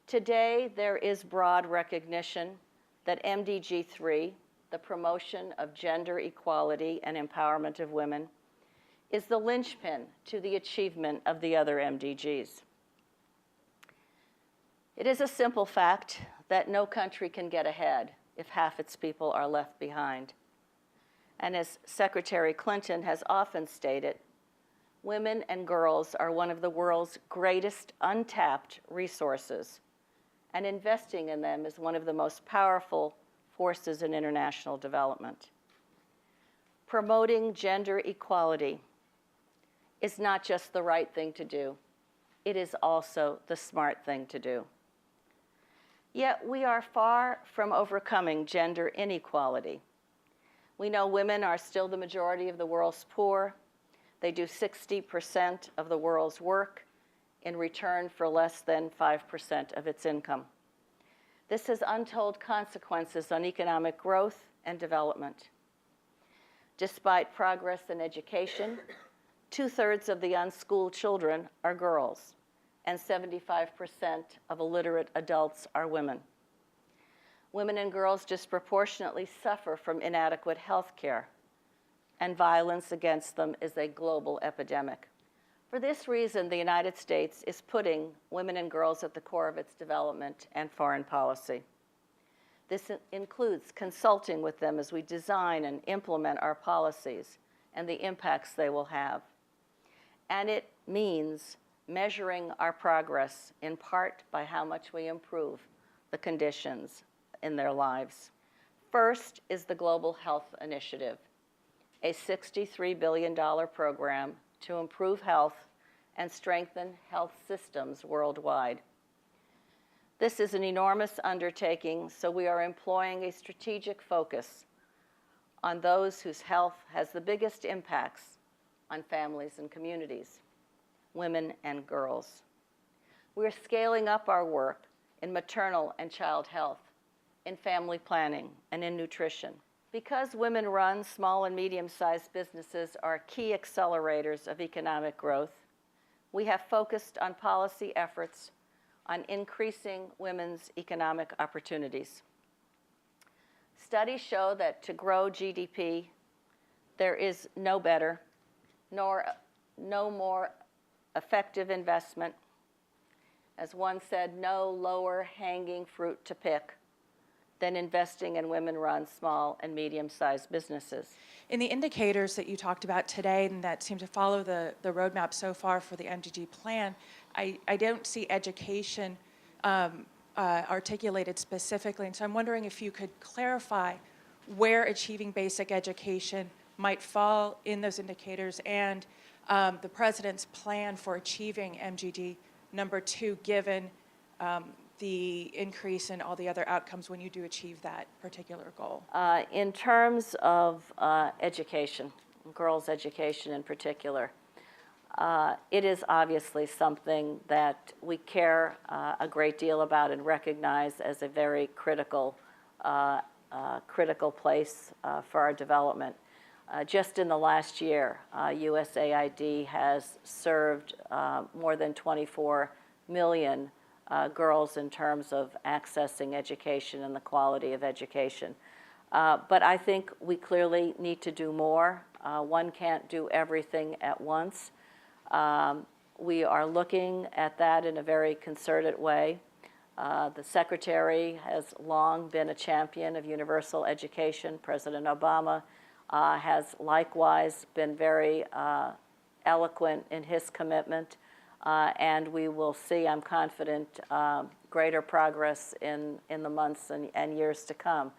Today, there is broad recognition that MDG 3, the promotion of gender equality and empowerment of women, is the linchpin to the achievement of the other MDGs. It is a simple fact that no country can get ahead if half its people are left behind. And as Secretary Clinton has often stated, women and girls are one of the world's greatest untapped resources, and investing in them is one of the most powerful forces in international development. Promoting gender equality is not just the right thing to do, it is also the smart thing to do. Yet we are far from overcoming gender inequality. We know women are still the majority of the world's poor. They do 60% of the world's work in return for less than 5% of its income. This has untold consequences on economic growth and development. Despite progress in education, 2/3 of the unschooled children are girls, and 75% of illiterate adults are women. Women and girls disproportionately suffer from inadequate health care, and violence against them is a global epidemic. For this reason, the United States is putting women and girls at the core of its development and foreign policy. This includes consulting with them as we design and implement our policies and the impacts they will have. And it means measuring our progress in part by how much we improve the conditions in their lives. First is the Global Health Initiative, a $63 billion program to improve health and strengthen health systems worldwide. This is an enormous undertaking, so we are employing a strategic focus on those whose health has the biggest impacts on families and communities, women and girls. We're scaling up our work in maternal and child health, in family planning, and in nutrition. Because women run small and medium-sized businesses are key accelerators of economic growth, we have focused on policy efforts on increasing women's economic opportunities. Studies show that to grow GDP, there is no better, no more effective investment. As one said, no lower hanging fruit to pick than investing in women-run small and medium-sized businesses. In the indicators that you talked about today and that seem to follow the roadmap so far for the MDG plan, I don't see education articulated specifically, and so I'm wondering if you could clarify where achieving basic education might fall in those indicators and the President's plan for achieving MDG number 2, given the increase in all the other outcomes when you do achieve that particular goal? In terms of education, girls' education in particular, it is obviously something that we care a great deal about and recognize as a very critical place for our development. Just in the last year, USAID has served more than 24 million girls in terms of accessing education and the quality of education. But I think we clearly need to do more. One can't do everything at once. We are looking at that in a very concerted way. The Secretary has long been a champion of universal education. President Obama has likewise been very eloquent in his commitment. And we will see, I'm confident, greater progress in the months and years to come.